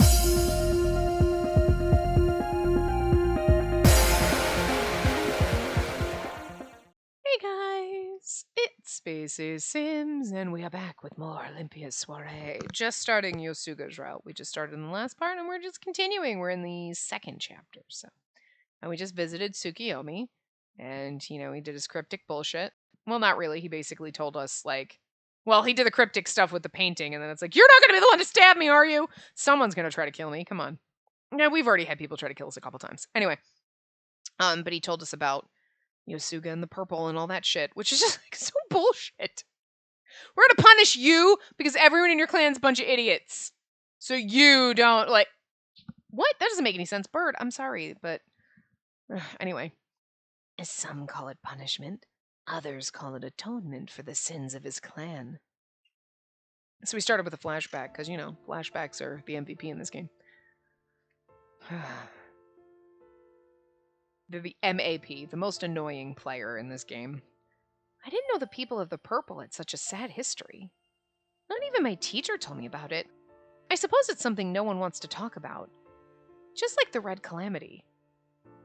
Hey guys, it's Spacey Sims, and we are back with more Olympia's Soiree. Just starting Yosuga's route. We just started in the last part, and we're just continuing. We're in the second chapter, and we just visited Tsukiyomi, and he did his cryptic bullshit. Well, not really. He basically told us he did the cryptic stuff with the painting, and then it's like, you're not gonna be the one to stab me, are you? Someone's gonna try to kill me. Come on. Yeah, we've already had people try to kill us a couple times. Anyway, but he told us about Yosuga and the purple and all that shit, which is just so bullshit. We're gonna punish you because everyone in your clan's a bunch of idiots. So you don't what? That doesn't make any sense. Bird, I'm sorry, but anyway. Some call it punishment, others call it atonement for the sins of his clan. So we started with a flashback, because flashbacks are the MVP in this game. They're the MAP, the most annoying player in this game. I didn't know the people of the purple had such a sad history. Not even my teacher told me about it. I suppose it's something no one wants to talk about. Just like the Red Calamity.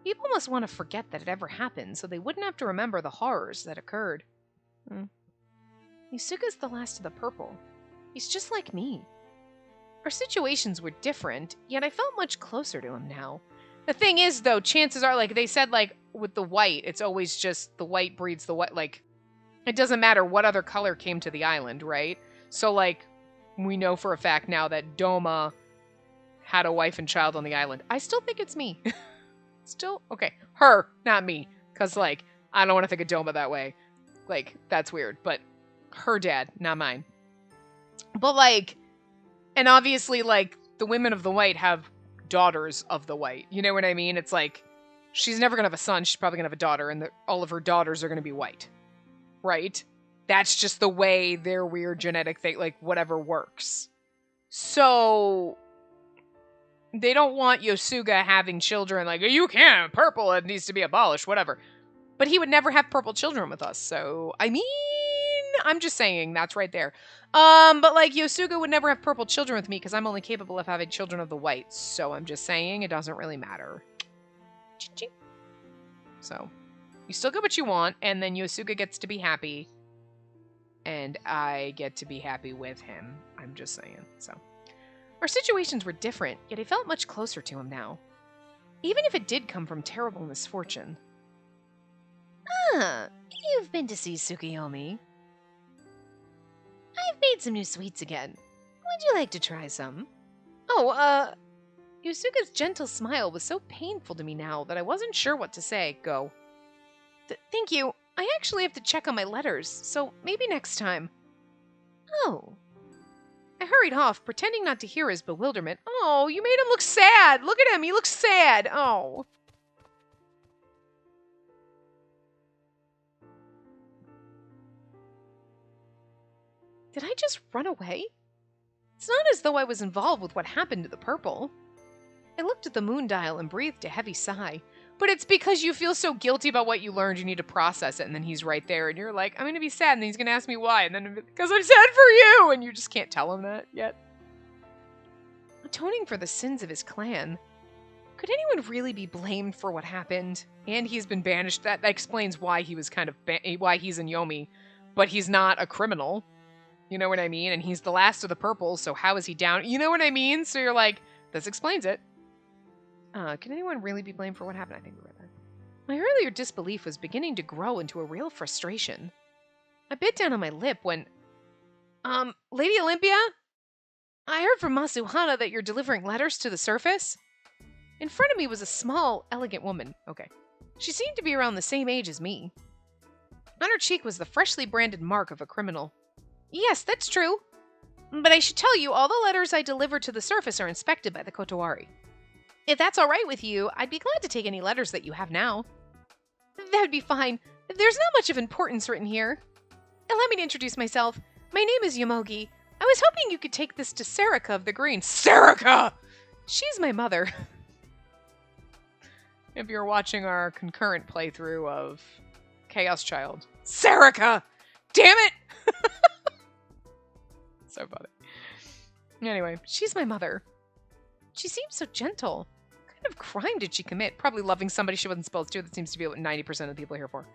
People must want to forget that it ever happened so they wouldn't have to remember the horrors that occurred. Yusuga's the last of the purple. He's just like me. Our situations were different, yet I felt much closer to him now. The thing is, though, chances are, they said, with the white, it's always just the white breeds the white. It doesn't matter what other color came to the island, right? So, we know for a fact now that Doma had a wife and child on the island. I still think it's me. Still? Okay. Her, not me. Because, I don't want to think of Doma that way. That's weird. But her dad, not mine. But, and obviously, the women of the white have daughters of the white. You know what I mean? It's she's never going to have a son. She's probably going to have a daughter. And all of her daughters are going to be white. Right? That's just the way their weird genetic thing, whatever works. So they don't want Yosuga having children you can't, purple, it needs to be abolished, whatever. But he would never have purple children with us. So, I mean, I'm just saying, that's right there. But Yosuga would never have purple children with me because I'm only capable of having children of the white. So I'm just saying, it doesn't really matter. So, you still get what you want, and then Yosuga gets to be happy. And I get to be happy with him. I'm just saying, so. Our situations were different, yet I felt much closer to him now. Even if it did come from terrible misfortune. You've been to see Tsukiyomi. I've made some new sweets again. Would you like to try some? Yosuga's gentle smile was so painful to me now that I wasn't sure what to say. Go. Thank you. I actually have to check on my letters, so maybe next time. Oh. I hurried off, pretending not to hear his bewilderment. Oh, you made him look sad. Look at him. He looks sad. Oh. Did I just run away? It's not as though I was involved with what happened to the purple. I looked at the moon dial and breathed a heavy sigh. But it's because you feel so guilty about what you learned, you need to process it, and then he's right there, and you're like, I'm going to be sad, and then he's going to ask me why, and then, because I'm sad for you, and you just can't tell him that yet. Atoning for the sins of his clan. Could anyone really be blamed for what happened? And he's been banished. That explains why he was why he's in Yomi, but he's not a criminal. You know what I mean? And he's the last of the purple, so how is he down? You know what I mean? So you're like, this explains it. Can anyone really be blamed for what happened? I think we read that. My earlier disbelief was beginning to grow into a real frustration. I bit down on my lip when... Lady Olympia? I heard from Masuhana that you're delivering letters to the surface. In front of me was a small, elegant woman. Okay. She seemed to be around the same age as me. On her cheek was the freshly branded mark of a criminal. Yes, that's true. But I should tell you, all the letters I deliver to the surface are inspected by the Kotowari. If that's all right with you, I'd be glad to take any letters that you have now. That'd be fine. There's not much of importance written here. Allow me to introduce myself. My name is Yomogi. I was hoping you could take this to Sarika of the Green. Sarika! She's my mother. If you're watching our concurrent playthrough of Chaos Child. Sarika! Damn it! So funny. Anyway, she's my mother. She seems so gentle. What kind of crime did she commit? Probably loving somebody she wasn't supposed to. That seems to be what 90% of the people are here for.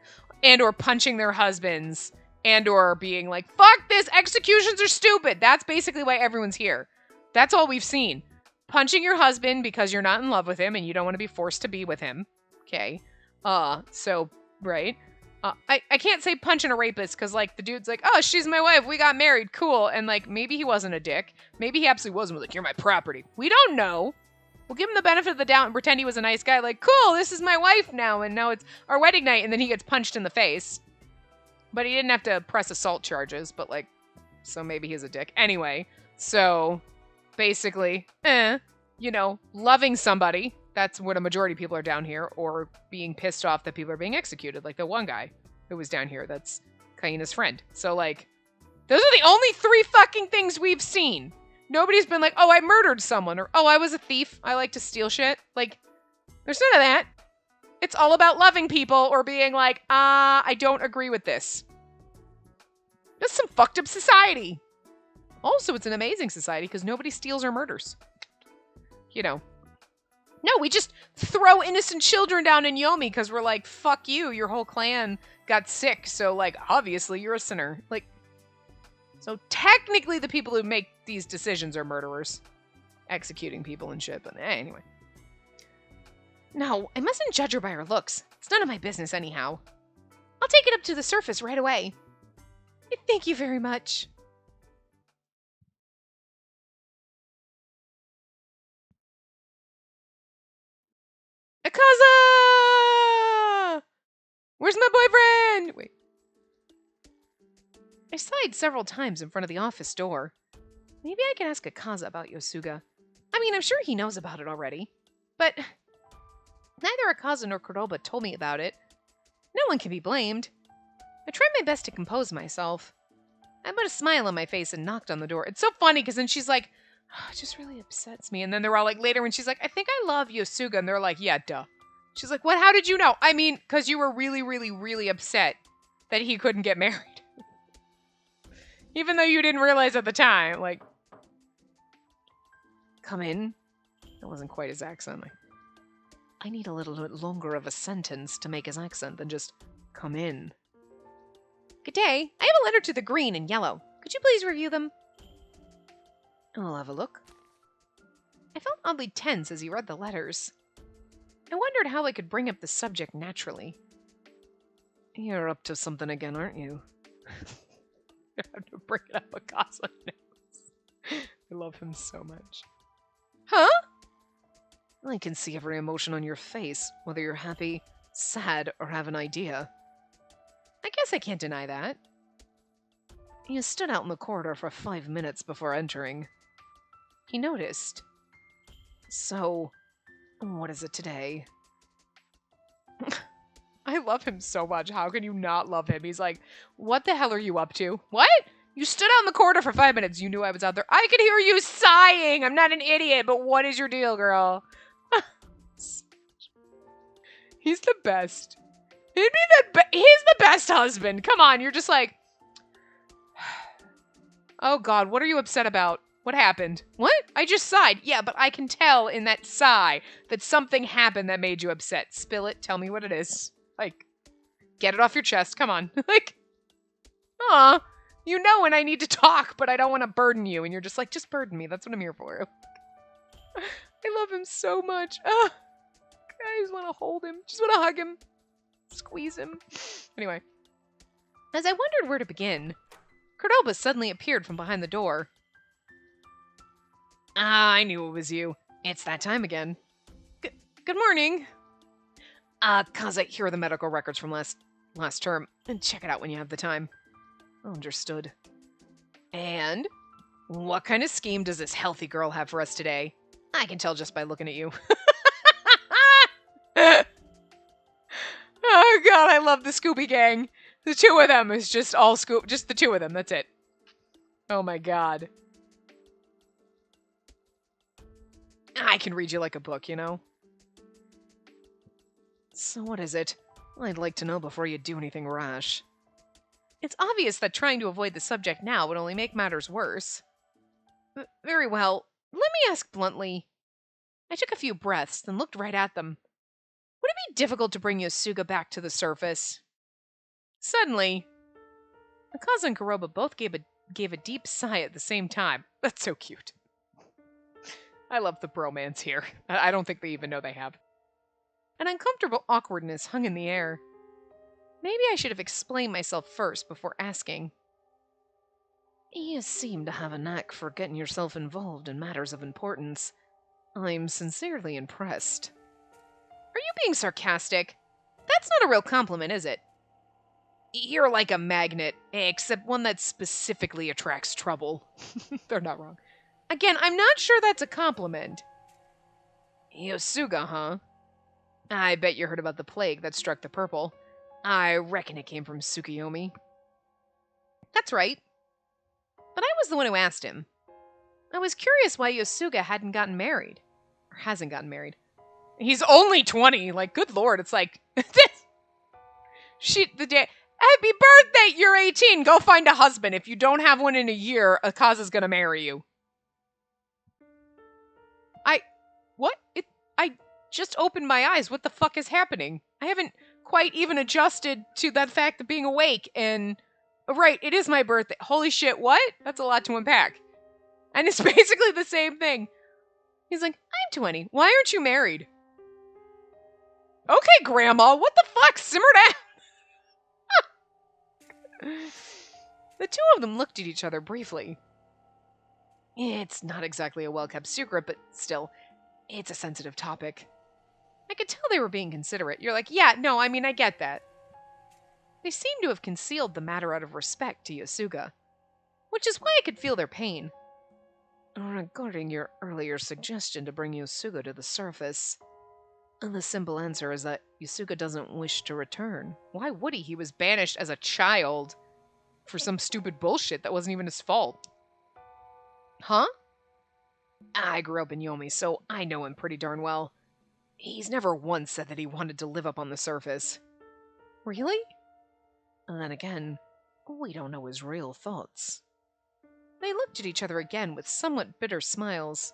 And or punching their husbands. And or being like, fuck this, executions are stupid. That's basically why everyone's here. That's all we've seen. Punching your husband because you're not in love with him and you don't want to be forced to be with him. Okay. Right. I can't say punching a rapist because, like, the dude's like, oh, she's my wife. We got married. Cool. And, like, maybe he wasn't a dick. Maybe he absolutely wasn't. Like, you're my property. We don't know. We'll give him the benefit of the doubt and pretend he was a nice guy. Like, cool, this is my wife now. And now it's our wedding night. And then he gets punched in the face. But he didn't have to press assault charges. But, like, so maybe he's a dick. Anyway, so basically, loving somebody. That's what a majority of people are down here, or being pissed off that people are being executed, like the one guy who was down here that's Kaina's friend. So, like, those are the only 3 fucking things we've seen. Nobody's been like, oh, I murdered someone, or oh, I was a thief. I like to steal shit. Like, there's none of that. It's all about loving people or being like, I don't agree with this. That's some fucked up society. Also, it's an amazing society because nobody steals or murders. No, we just throw innocent children down in Yomi because we're like, fuck you, your whole clan got sick, so, like, obviously you're a sinner. Like, so technically the people who make these decisions are murderers. Executing people and shit, but anyway. No, I mustn't judge her by her looks. It's none of my business anyhow. I'll take it up to the surface right away. Thank you very much. Akaza! Where's my boyfriend? Wait. I sighed several times in front of the office door. Maybe I can ask Akaza about Yosuga. I mean, I'm sure he knows about it already. But neither Akaza nor Kuroba told me about it. No one can be blamed. I tried my best to compose myself. I put a smile on my face and knocked on the door. It's so funny because then she's like, oh, it just really upsets me. And then they're all like, later when she's like, I think I love Yosuga. And they're like, yeah, duh. She's like, what? How did you know? I mean, because you were really, really, really upset that he couldn't get married. Even though you didn't realize at the time, like, come in. That wasn't quite his accent. Like, I need a little bit longer of a sentence to make his accent than just come in. Good day. I have a letter to the green and yellow. Could you please review them? I'll have a look. I felt oddly tense as he read the letters. I wondered how I could bring up the subject naturally. You're up to something again, aren't you? I have to bring it up Akaza knows. I love him so much. Huh? I can see every emotion on your face, whether you're happy, sad, or have an idea. I guess I can't deny that. You stood out in the corridor for 5 minutes before entering. He noticed. So, what is it today? I love him so much. How can you not love him? He's like, what the hell are you up to? What? You stood out in the corridor for 5 minutes. You knew I was out there. I could hear you sighing. I'm not an idiot, but what is your deal, girl? He's the best. He's the best husband. Come on, you're just like, oh God, what are you upset about? What happened? What? I just sighed. Yeah, but I can tell in that sigh that something happened that made you upset. Spill it. Tell me what it is. Like, get it off your chest. Come on. Like, aw, you know when I need to talk, but I don't want to burden you. And you're just like, just burden me. That's what I'm here for. I love him so much. I just want to hold him. Just want to hug him. Squeeze him. Anyway. As I wondered where to begin, Cordoba suddenly appeared from behind the door. Ah, I knew it was you. It's that time again. Good morning. Kaza, here are the medical records from last term. And check it out when you have the time. Understood. And what kind of scheme does this healthy girl have for us today? I can tell just by looking at you. Oh God, I love the Scooby Gang. The two of them is just all just the two of them, that's it. Oh my God. I can read you like a book, you know? So what is it? I'd like to know before you do anything rash. It's obvious that trying to avoid the subject now would only make matters worse. Very well. Let me ask bluntly. I took a few breaths, then looked right at them. Would it be difficult to bring Yosuga back to the surface? Suddenly, Akaza and Kuroba both gave a deep sigh at the same time. That's so cute. I love the bromance here. I don't think they even know they have. An uncomfortable awkwardness hung in the air. Maybe I should have explained myself first before asking. You seem to have a knack for getting yourself involved in matters of importance. I'm sincerely impressed. Are you being sarcastic? That's not a real compliment, is it? You're like a magnet, except one that specifically attracts trouble. They're not wrong. Again, I'm not sure that's a compliment. Yosuga, huh? I bet you heard about the plague that struck the purple. I reckon it came from Tsukuyomi. That's right. But I was the one who asked him. I was curious why Yosuga hadn't gotten married. Or hasn't gotten married. He's only 20. Like, good lord, it's like... Happy birthday, you're 18. Go find a husband. If you don't have one in a year, Akaza's gonna marry you. I just opened my eyes. What the fuck is happening? I haven't quite even adjusted to that fact of being awake and... Right, it is my birthday. Holy shit, what? That's a lot to unpack. And it's basically the same thing. He's like, I'm 20. Why aren't you married? Okay, Grandma, what the fuck? Simmer down. The two of them looked at each other briefly. It's not exactly a well-kept secret, but still, it's a sensitive topic. I could tell they were being considerate. You're like, yeah, no, I mean, I get that. They seemed to have concealed the matter out of respect to Yosuga, which is why I could feel their pain. Regarding your earlier suggestion to bring Yosuga to the surface, the simple answer is that Yosuga doesn't wish to return. Why would he? He was banished as a child for some stupid bullshit that wasn't even his fault. Huh? I grew up in Yomi, so I know him pretty darn well. He's never once said that he wanted to live up on the surface. Really? And then again, we don't know his real thoughts. They looked at each other again with somewhat bitter smiles.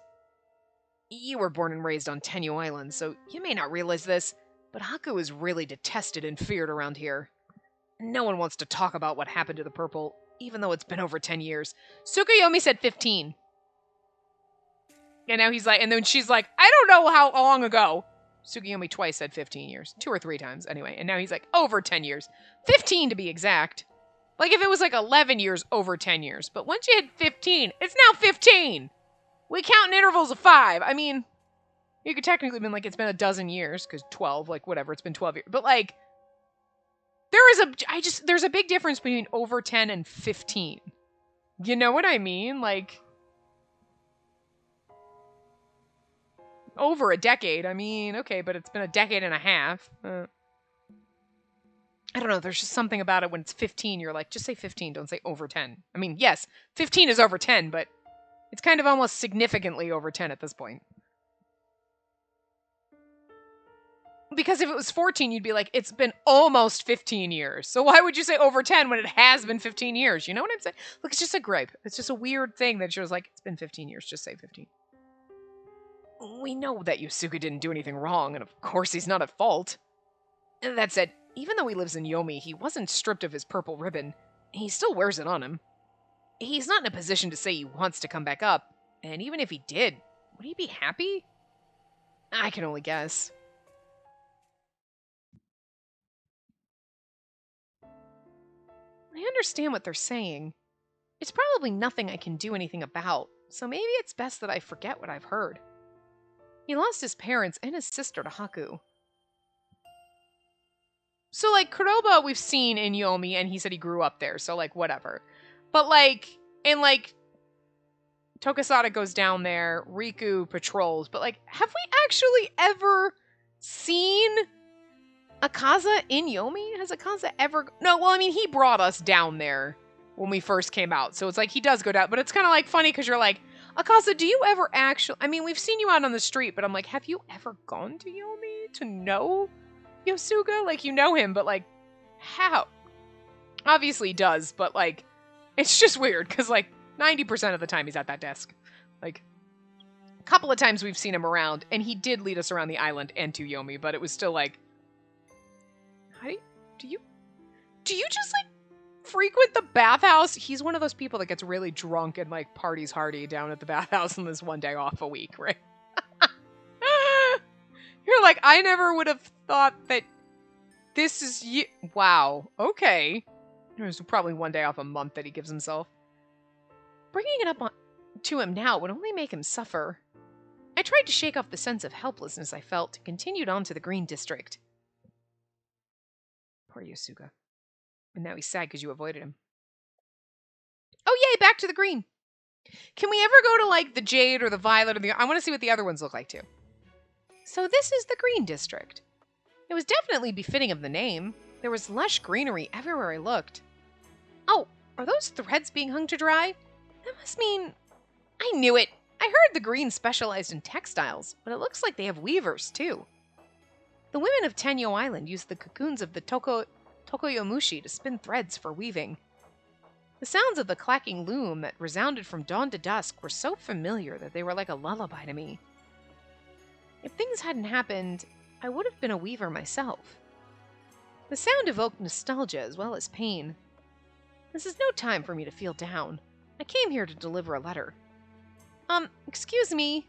You were born and raised on Tenyu Island, so you may not realize this, but Haku is really detested and feared around here. No one wants to talk about what happened to the purple, even though it's been over 10 years. Tsukuyomi said 15. And now he's like, and then she's like, I don't know how long ago. Tsukuyomi twice said 15 years. 2 or 3 times, anyway. And now he's like, over 10 years. 15 to be exact. Like if it was like 11 years, over 10 years. But once you hit 15, it's now 15. We count in intervals of 5. I mean, you could technically been like, it's been a dozen years, because 12, like whatever, it's been 12 years. But like, there's a big difference between over 10 and 15. You know what I mean? Like, over a decade. I mean, okay, but it's been a decade and a half. I don't know, there's just something about it when it's 15, you're like, just say 15, don't say over 10. I mean, yes, 15 is over 10, but it's kind of almost significantly over 10 at this point. Because if it was 14, you'd be like, it's been almost 15 years. So why would you say over 10 when it has been 15 years? You know what I'm saying? Look, it's just a gripe. It's just a weird thing that you're like, it's been 15 years, just say 15. We know that Yosuga didn't do anything wrong, and of course he's not at fault. That said, even though he lives in Yomi, he wasn't stripped of his purple ribbon. He still wears it on him. He's not in a position to say he wants to come back up, and even if he did, would he be happy? I can only guess. I understand what they're saying. It's probably nothing I can do anything about, so maybe it's best that I forget what I've heard. He lost his parents and his sister to Haku. So, like, Kuroba we've seen in Yomi, and he said he grew up there, so, like, whatever. But, like, and, like, Tokasada goes down there, Riku patrols, but, like, have we actually ever seen Akaza in Yomi? Has Akaza ever... No, well, I mean, he brought us down there when we first came out, so it's like, he does go down, but it's kind of, like, funny, because you're like, Akaza, do you ever actually... I mean, we've seen you out on the street, but I'm like, have you ever gone to Yomi to know Yosuga? Like, you know him, but, like, how? Obviously he does, but, like, it's just weird, because, like, 90% of the time he's at that desk. Like, couple of times we've seen him around, and he did lead us around the island and to Yomi, but it was still like, do you just like frequent the bathhouse? He's one of those people that gets really drunk and like parties hardy down at the bathhouse on this one day off a week, right? You're like, I never would have thought that this is you. Wow. Okay. There's probably one day off a month that he gives himself. Bringing it up to him now would only make him suffer. I tried to shake off the sense of helplessness I felt and continued on to the Green District. Poor Yosuga. And now he's sad because you avoided him. Oh yay, back to the green. Can we ever go to like the Jade or the Violet or the... I want to see what the other ones look like too. So this is the Green District. It was definitely befitting of the name. There was lush greenery everywhere I looked. Oh, are those threads being hung to dry? That must mean... I knew it. I heard the Green specialized in textiles, but it looks like they have weavers too. The women of Tenyo Island use the cocoons of the Tokoyomushi to spin threads for weaving. The sounds of the clacking loom that resounded from dawn to dusk were so familiar that they were like a lullaby to me. If things hadn't happened, I would have been a weaver myself. The sound evoked nostalgia as well as pain. This is no time for me to feel down. I came here to deliver a letter. Excuse me.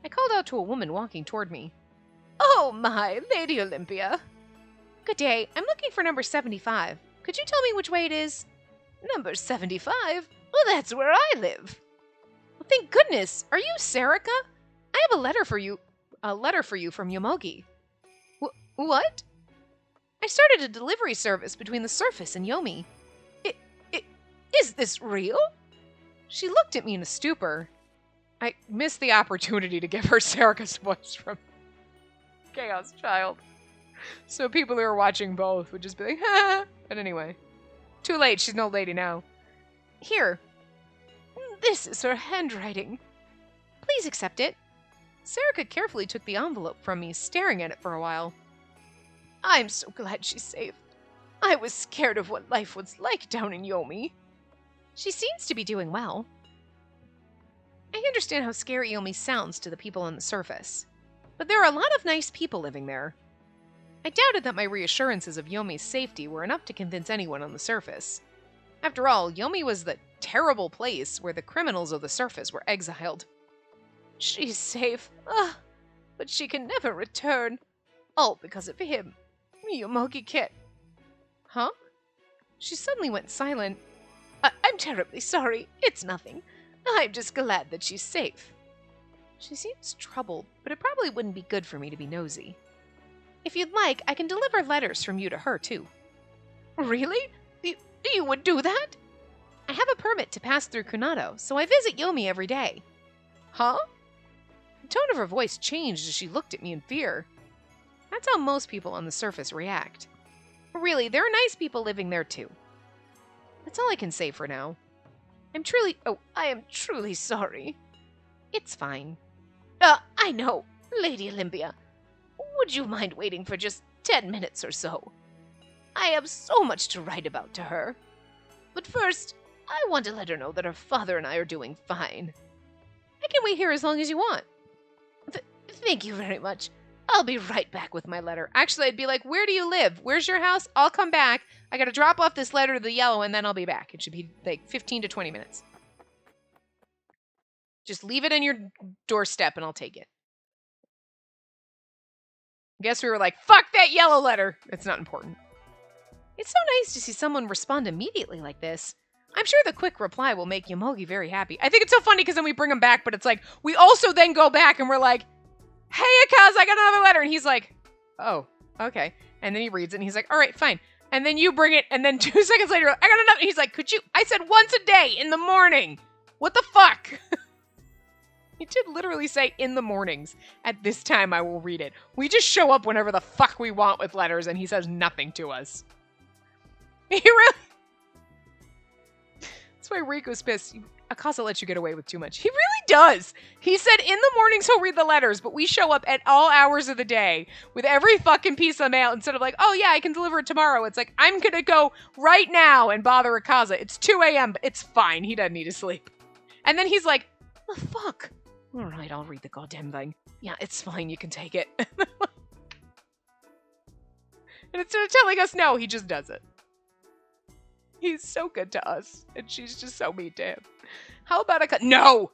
I called out to a woman walking toward me. Oh my, Lady Olympia. Good day. I'm looking for number 75. Could you tell me which way it is? Number 75? Well, that's where I live. Well, thank goodness. Are you Sarika? I have a letter for you from Yomogi. What? I started a delivery service between the surface and Yomi. Is this real? She looked at me in a stupor. I missed the opportunity to give her Sarika's voice from Chaos Child. So people who are watching both would just be like, ha! But anyway. Too late, she's an old lady now. Here. This is her handwriting. Please accept it. Sarika carefully took the envelope from me, staring at it for a while. I'm so glad she's safe. I was scared of what life was like down in Yomi. She seems to be doing well. I understand how scary Yomi sounds to the people on the surface, but there are a lot of nice people living there. I doubted that my reassurances of Yomi's safety were enough to convince anyone on the surface. After all, Yomi was the terrible place where the criminals of the surface were exiled. She's safe, but she can never return. All because of him, Yomogi Kit. Huh? She suddenly went silent. I'm terribly sorry. It's nothing. I'm just glad that she's safe. She seems troubled, but it probably wouldn't be good for me to be nosy. If you'd like, I can deliver letters from you to her, too. Really? You would do that? I have a permit to pass through Kunado, so I visit Yomi every day. Huh? The tone of her voice changed as she looked at me in fear. That's how most people on the surface react. Really, there are nice people living there, too. That's all I can say for now. I am truly sorry. It's fine. I know, Lady Olympia. Would you mind waiting for just 10 minutes or so? I have so much to write about to her. But first, I want to let her know that her father and I are doing fine. I can wait here as long as you want. Thank you very much. I'll be right back with my letter. Actually, I'd be like, where do you live? Where's your house? I'll come back. I gotta drop off this letter to the yellow, and then I'll be back. It should be like 15 to 20 minutes. Just leave it in your doorstep, and I'll take it. Guess we were like, fuck that yellow letter. It's not important. It's so nice to see someone respond immediately like this. I'm sure the quick reply will make Yomogi very happy. I think it's so funny because then we bring him back, but it's like, we also then go back and we're like, hey, Akaz, I got another letter. And he's like, oh, okay. And then he reads it and he's like, all right, fine. And then you bring it. And then 2 seconds later, I got another. And he's like, I said once a day in the morning. What the fuck? He did literally say in the mornings. At this time, I will read it. We just show up whenever the fuck we want with letters and he says nothing to us. He really... That's why Riku's pissed. Akasa lets you get away with too much. He really does. He said in the mornings he'll read the letters, but we show up at all hours of the day with every fucking piece of mail instead of like, oh yeah, I can deliver it tomorrow. It's like, I'm gonna go right now and bother Akasa. It's 2 a.m., but it's fine. He doesn't need to sleep. And then he's like, the fuck? All right, I'll read the goddamn thing. Yeah, it's fine, you can take it. And instead of telling us no, he just does it. He's so good to us, and she's just so mean to him. How about no!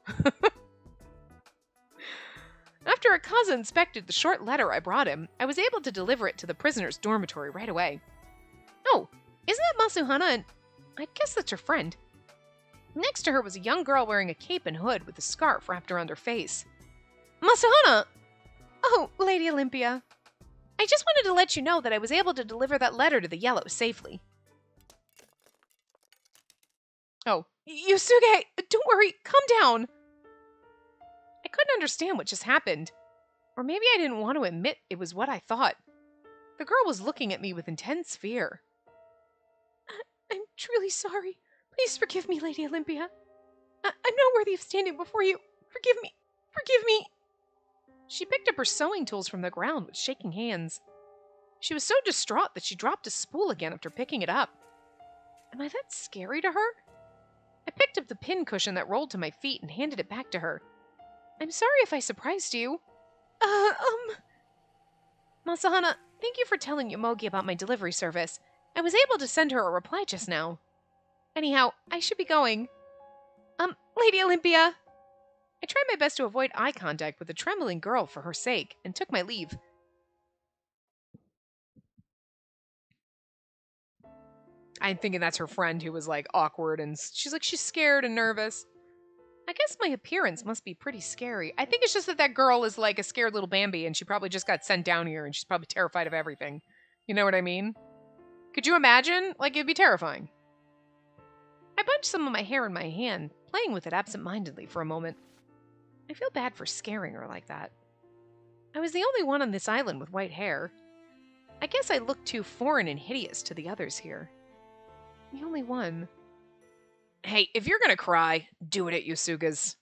After Akaza inspected the short letter I brought him, I was able to deliver it to the prisoner's dormitory right away. Oh, isn't that Masuhana? And I guess that's her friend. Next to her was a young girl wearing a cape and hood with a scarf wrapped around her face. Masuhana! Oh, Lady Olympia. I just wanted to let you know that I was able to deliver that letter to the Yellow safely. Oh, Yusuke, don't worry, calm down. I couldn't understand what just happened. Or maybe I didn't want to admit it was what I thought. The girl was looking at me with intense fear. I'm truly sorry. Please forgive me, Lady Olympia. I'm not worthy of standing before you. Forgive me. Forgive me. She picked up her sewing tools from the ground with shaking hands. She was so distraught that she dropped a spool again after picking it up. Am I that scary to her? I picked up the pin cushion that rolled to my feet and handed it back to her. I'm sorry if I surprised you. Masahana, thank you for telling Yomogi about my delivery service. I was able to send her a reply just now. Anyhow, I should be going. Lady Olympia. I tried my best to avoid eye contact with the trembling girl for her sake and took my leave. I'm thinking that's her friend who was like awkward and she's scared and nervous. I guess my appearance must be pretty scary. I think it's just that girl is like a scared little Bambi and she probably just got sent down here and she's probably terrified of everything. You know what I mean? Could you imagine? Like, it'd be terrifying. I bunched some of my hair in my hand, playing with it absent-mindedly for a moment. I feel bad for scaring her like that. I was the only one on this island with white hair. I guess I looked too foreign and hideous to the others here. The only one. Hey, if you're gonna cry, do it at Yusuga's.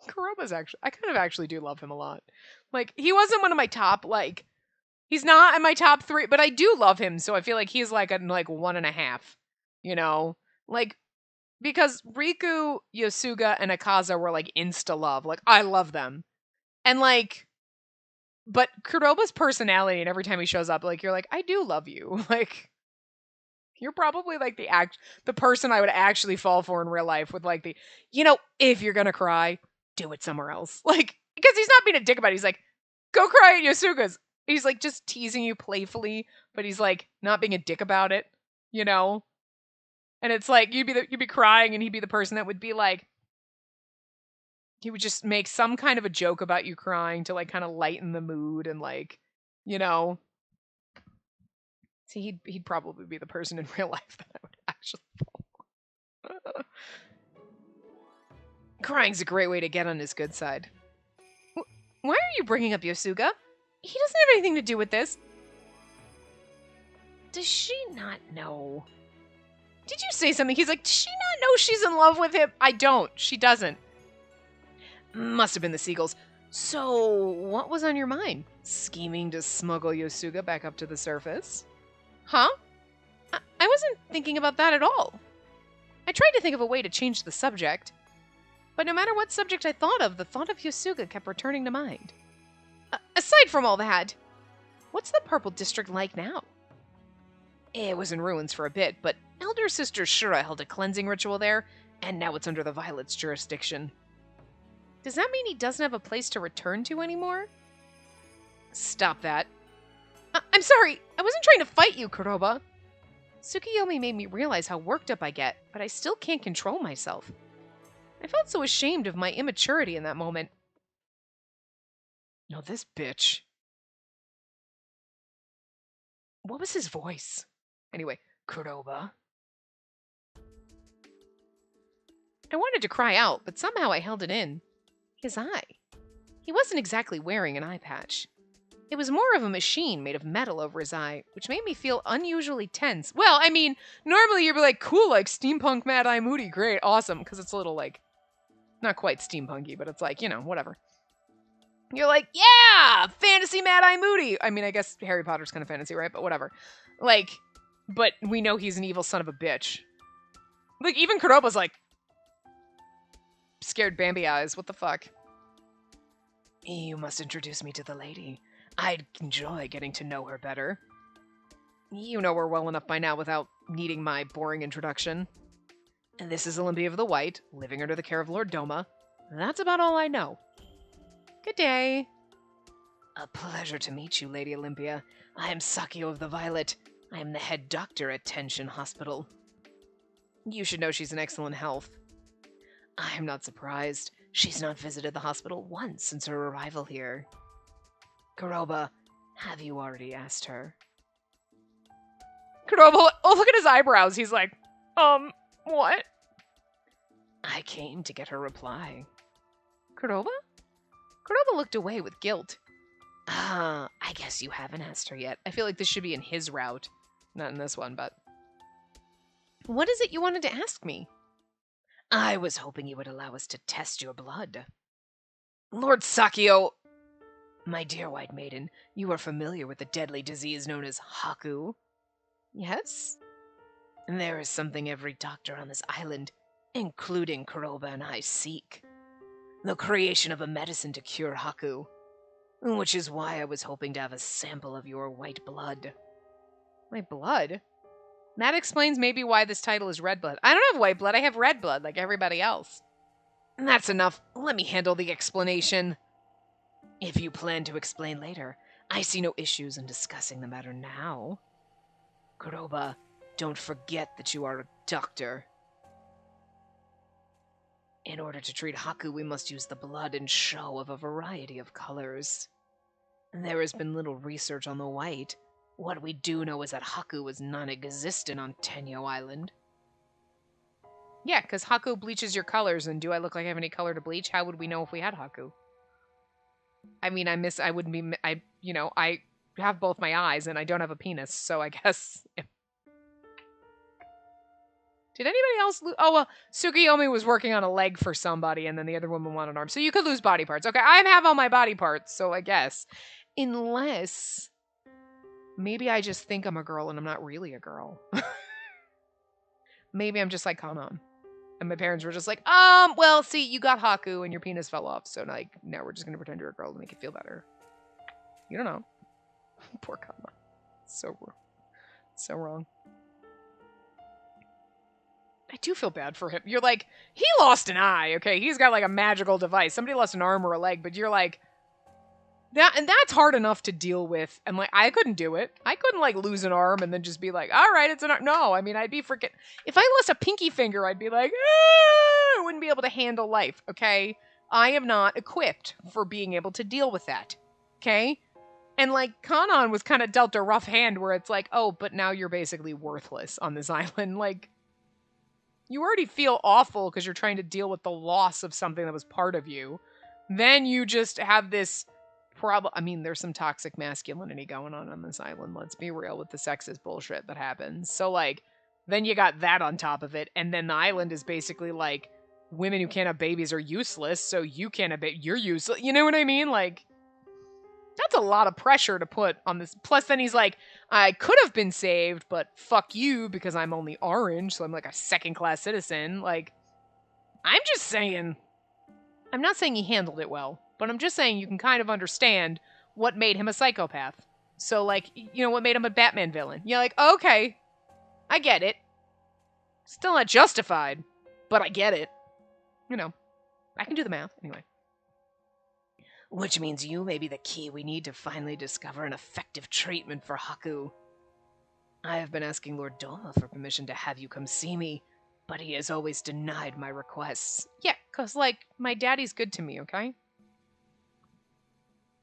Kuroba's I kind of actually do love him a lot. Like, he wasn't one of my top, he's not in my top 3, but I do love him, so I feel like he's like a 1.5, you know? Like, because Riku, Yosuga, and Akaza were insta-love. Like, I love them. And but Kuroba's personality and every time he shows up, you're like, I do love you. You're probably the person I would actually fall for in real life with if you're gonna cry, do it somewhere else. Because he's not being a dick about it. He's like, go cry at Yosuga's. He's just teasing you playfully, but he's not being a dick about it, you know? And it's you'd be crying and he'd be the person that would be he would just make some kind of a joke about you crying to kind of lighten the mood and you know. See, he'd probably be the person in real life that I would actually fall for. Crying's a great way to get on his good side. Why are you bringing up Yosuga? He doesn't have anything to do with this. Does she not know? Did you say something? He's like, does she not know she's in love with him? I don't. She doesn't. Must have been the seagulls. So, what was on your mind? Scheming to smuggle Yosuga back up to the surface? Huh? I wasn't thinking about that at all. I tried to think of a way to change the subject. But no matter what subject I thought of, the thought of Yosuga kept returning to mind. Aside from all that, what's the Purple District like now? It was in ruins for a bit, but Elder Sister Shura held a cleansing ritual there, and now it's under the Violet's jurisdiction. Does that mean he doesn't have a place to return to anymore? Stop that. I'm sorry, I wasn't trying to fight you, Kuroba. Tsukiyomi made me realize how worked up I get, but I still can't control myself. I felt so ashamed of my immaturity in that moment. No, this bitch. What was his voice? Anyway, Kuroba. I wanted to cry out, but somehow I held it in. His eye. He wasn't exactly wearing an eye patch. It was more of a machine made of metal over his eye, which made me feel unusually tense. Well, I mean, normally you'd be like, cool, steampunk Mad Eye Moody, great, awesome, because it's a little not quite steampunky, but it's whatever. You're like, yeah, fantasy Mad Eye Moody. I mean, I guess Harry Potter's kind of fantasy, right? But whatever. But we know he's an evil son of a bitch. Even Kuroba's scared Bambi eyes. What the fuck? You must introduce me to the lady. I'd enjoy getting to know her better. You know her well enough by now without needing my boring introduction. And this is Olympia of the White, living under the care of Lord Doma. That's about all I know. Good day. A pleasure to meet you, Lady Olympia. I am Sakio of the Violet. I am the head doctor at Tenshin Hospital. You should know she's in excellent health. I am not surprised. She's not visited the hospital once since her arrival here. Kuroba, have you already asked her? Kuroba, oh, look at his eyebrows. He's like, what? I came to get her reply. Kuroba? Kuroba looked away with guilt. I guess you haven't asked her yet. I feel like this should be in his route. Not in this one, but... What is it you wanted to ask me? I was hoping you would allow us to test your blood. Lord Sakio! My dear White Maiden, you are familiar with the deadly disease known as Haku? Yes? There is something every doctor on this island, including Kuroba and I, seek. The creation of a medicine to cure Haku. Which is why I was hoping to have a sample of your white blood. My blood? That explains maybe why this title is Red Blood. I don't have white blood, I have red blood, like everybody else. That's enough. Let me handle the explanation. If you plan to explain later, I see no issues in discussing the matter now. Kuroba, don't forget that you are a doctor. In order to treat Haku, we must use the blood and show of a variety of colors. There has been little research on the white. What we do know is that Haku is non-existent on Tenyo Island. Yeah, because Haku bleaches your colors, and do I look like I have any color to bleach? How would we know if we had Haku? I mean, I have both my eyes, and I don't have a penis, so I guess... Did anybody else lose? Oh, well, Tsukiyomi was working on a leg for somebody, and then the other woman wanted an arm. So you could lose body parts. Okay, I have all my body parts, so I guess. Unless... Maybe I just think I'm a girl, and I'm not really a girl. Maybe I'm just like Kanon. And my parents were just like, well, see, you got Haku, and your penis fell off, so like, now we're just going to pretend you're a girl to make you feel better. You don't know. Poor Kanon. So wrong. So wrong. I do feel bad for him. You're like, he lost an eye, okay? He's got like a magical device. Somebody lost an arm or a leg, but you're like, that's hard enough to deal with. And like, I couldn't do it. I couldn't like lose an arm and then just be like, all right, it's an arm. No, I mean, I'd be freaking, if I lost a pinky finger, I'd be like, I wouldn't be able to handle life, okay? I am not equipped for being able to deal with that, okay? And like, Kanon was kind of dealt a rough hand where it's like, oh, but now you're basically worthless on this island. Like, you already feel awful because you're trying to deal with the loss of something that was part of you. Then you just have this problem. I mean, there's some toxic masculinity going on this island. Let's be real with the sexist bullshit that happens. So, like, then you got that on top of it. And then the island is basically like, women who can't have babies are useless. So you can't have babies. You're useless. You know what I mean? Like, that's a lot of pressure to put on this. Plus, then he's like, I could have been saved, but fuck you because I'm only orange, so I'm like a second-class citizen. Like, I'm just saying. I'm not saying he handled it well, but I'm just saying you can kind of understand what made him a psychopath. So, like, you know, what made him a Batman villain. You're like, okay, I get it. Still not justified, but I get it. You know, I can do the math. Anyway. Which means you may be the key we need to finally discover an effective treatment for Haku. I have been asking Lord Doma for permission to have you come see me, but he has always denied my requests. Yeah, because, like, my daddy's good to me, okay?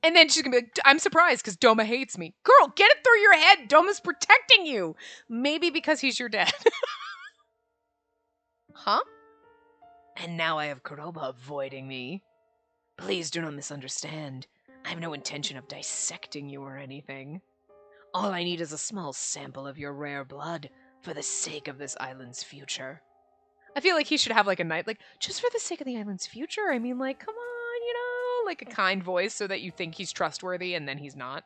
And then she's gonna be like, I'm surprised because Doma hates me. Girl, get it through your head. Doma's protecting you. Maybe because he's your dad. Huh? And now I have Kuroba avoiding me. Please do not misunderstand. I have no intention of dissecting you or anything. All I need is a small sample of your rare blood for the sake of this island's future. I feel like he should have like a night, like, just for the sake of the island's future. I mean, like, come on, you know, like a kind voice so that you think he's trustworthy and then he's not.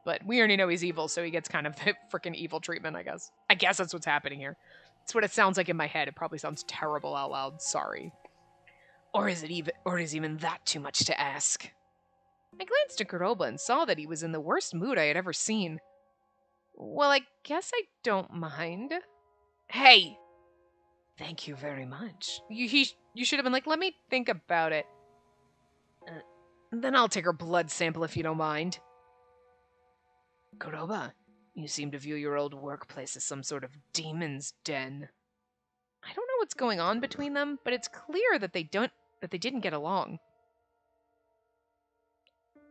But we already know he's evil, so he gets kind of the freaking evil treatment, I guess. I guess that's what's happening here. That's what it sounds like in my head. It probably sounds terrible out loud. Sorry. Or is even that too much to ask? I glanced at Kuroba and saw that he was in the worst mood I had ever seen. Well, I guess I don't mind. Hey! Thank you very much. You should have been like, let me think about it. Then I'll take her blood sample if you don't mind. Kuroba, you seem to view your old workplace as some sort of demon's den. I don't know what's going on between them, but it's clear that they didn't get along.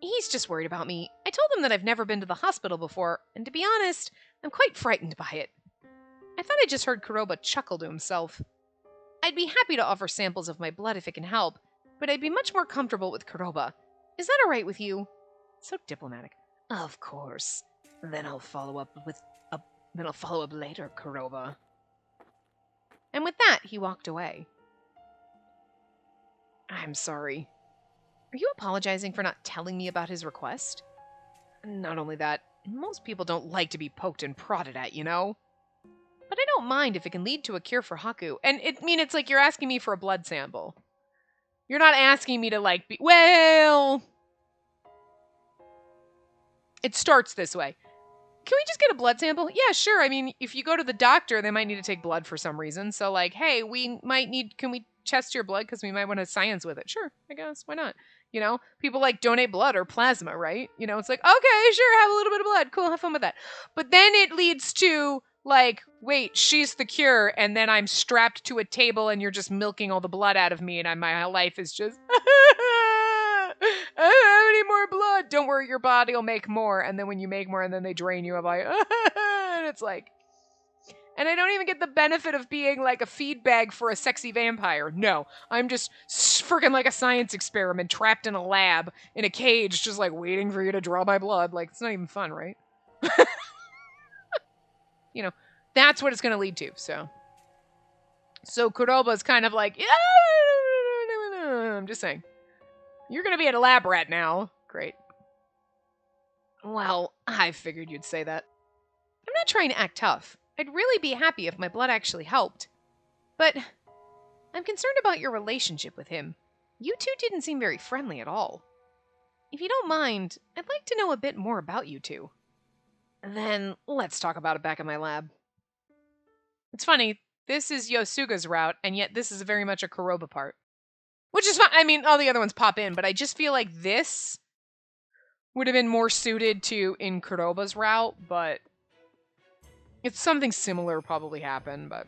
He's just worried about me. I told him that I've never been to the hospital before, and to be honest, I'm quite frightened by it. I thought I just heard Kuroba chuckle to himself. I'd be happy to offer samples of my blood if it can help, but I'd be much more comfortable with Kuroba. Is that all right with you? So diplomatic. Of course. Then I'll follow up later, Kuroba. And with that, he walked away. I'm sorry. Are you apologizing for not telling me about his request? Not only that, most people don't like to be poked and prodded at, you know? But I don't mind if it can lead to a cure for Haku. And it's like you're asking me for a blood sample. You're not asking me to, like, well... It starts this way. Can we just get a blood sample? Yeah, sure. I mean, if you go to the doctor, they might need to take blood for some reason. So, like, hey, can we test your blood? Because we might want to science with it. Sure, I guess. Why not? You know, people like donate blood or plasma, right? You know, it's like, okay, sure, have a little bit of blood. Cool, have fun with that. But then it leads to, like, wait, she's the cure. And then I'm strapped to a table and you're just milking all the blood out of me. And my life is just, I don't have any more blood. Don't worry, your body will make more. And then when you make more and then they drain you, I'm like, and it's like, and I don't even get the benefit of being like a feed bag for a sexy vampire. No, I'm just freaking like a science experiment trapped in a lab in a cage, just like waiting for you to draw my blood. Like, it's not even fun, right? You know, that's what it's going to lead to. So Kuroba's kind of like, I'm just saying. You're going to be a lab rat now. Great. Well, I figured you'd say that. I'm not trying to act tough. I'd really be happy if my blood actually helped. But I'm concerned about your relationship with him. You two didn't seem very friendly at all. If you don't mind, I'd like to know a bit more about you two. Then let's talk about it back in my lab. It's funny, this is Yosuga's route, and yet this is very much a Kuroba part. Which is fine. I mean, all the other ones pop in, but I just feel like this would have been more suited to in Kuroba's route, but it's something similar probably happened, but...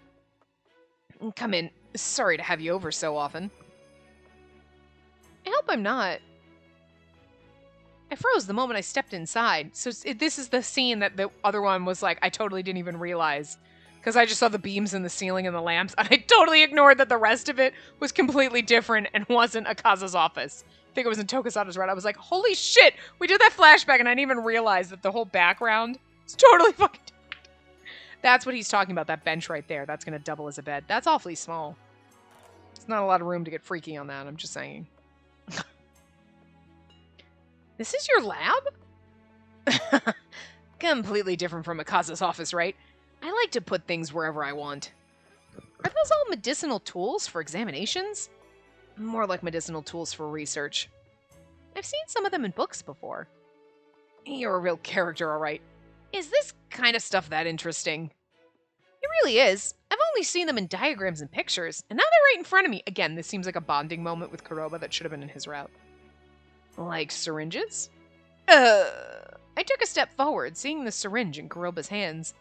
Come in. Sorry to have you over so often. I hope I'm not. I froze the moment I stepped inside, so this is the scene that the other one was like, I totally didn't even realize. Because I just saw the beams in the ceiling and the lamps, and I totally ignored that the rest of it was completely different and wasn't Akaza's office. I think it was in Tokusata's route. I was like, holy shit! We did that flashback and I didn't even realize that the whole background is totally fucking different. That's what he's talking about, that bench right there. That's going to double as a bed. That's awfully small. There's not a lot of room to get freaky on that, I'm just saying. This is your lab? Completely different from Akaza's office, right? I like to put things wherever I want. Are those all medicinal tools for examinations? More like medicinal tools for research. I've seen some of them in books before. You're a real character, all right. Is this kind of stuff that interesting? It really is. I've only seen them in diagrams and pictures, and now they're right in front of me. Again, this seems like a bonding moment with Kuroba that should have been in his route. Like syringes? I took a step forward, seeing the syringe in Kuroba's hands.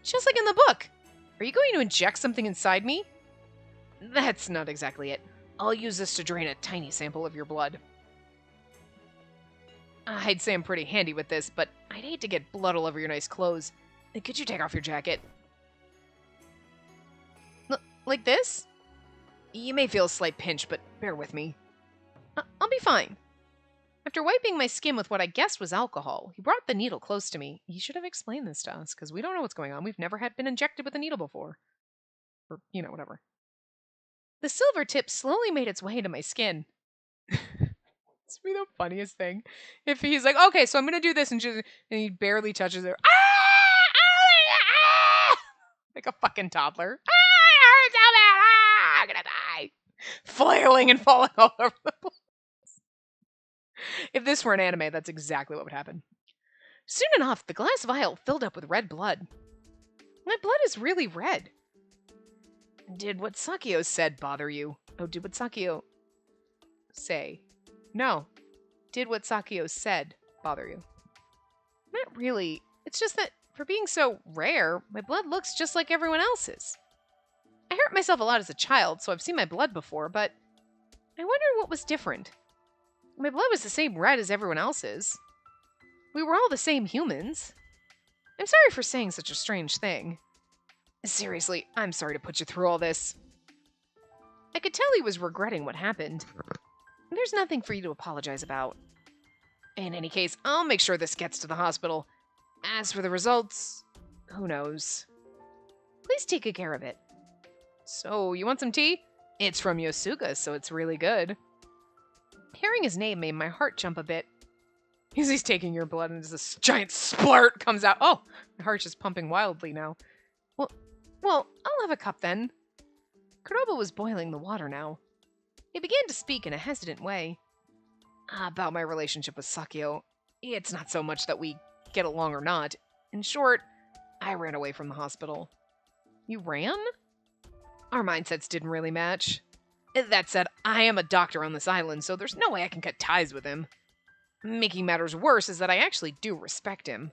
Just like in the book. Are you going to inject something inside me? That's not exactly it. I'll use this to drain a tiny sample of your blood. I'd say I'm pretty handy with this, but I'd hate to get blood all over your nice clothes. Could you take off your jacket? Like this? You may feel a slight pinch, but bear with me. I'll be fine. After wiping my skin with what I guessed was alcohol, he brought the needle close to me. He should have explained this to us, because we don't know what's going on. We've never been injected with a needle before. Or, whatever. The silver tip slowly made its way into my skin. It's be the funniest thing. If he's like, okay, so I'm going to do this, and he barely touches her. Like a fucking toddler. It hurts so bad. I'm going to die. Flailing and falling all over the place. If this were an anime, that's exactly what would happen. Soon enough, the glass vial filled up with red blood. My blood is really red. Did what Sakio said bother you? Oh, did what Sakio say? No. Did what Sakio said bother you? Not really. It's just that for being so rare, my blood looks just like everyone else's. I hurt myself a lot as a child, so I've seen my blood before, but I wondered what was different. My blood was the same red as everyone else's. We were all the same humans. I'm sorry for saying such a strange thing. Seriously, I'm sorry to put you through all this. I could tell he was regretting what happened. There's nothing for you to apologize about. In any case, I'll make sure this gets to the hospital. As for the results, who knows? Please take good care of it. So, you want some tea? It's from Yosuga, so it's really good. Hearing his name made my heart jump a bit. As he's taking your blood and this giant splurt comes out. Oh, my heart's just pumping wildly now. Well, I'll have a cup then. Kuroba was boiling the water now. He began to speak in a hesitant way. About my relationship with Sakio, it's not so much that we get along or not. In short, I ran away from the hospital. You ran? Our mindsets didn't really match. That said, I am a doctor on this island, so there's no way I can cut ties with him. Making matters worse is that I actually do respect him.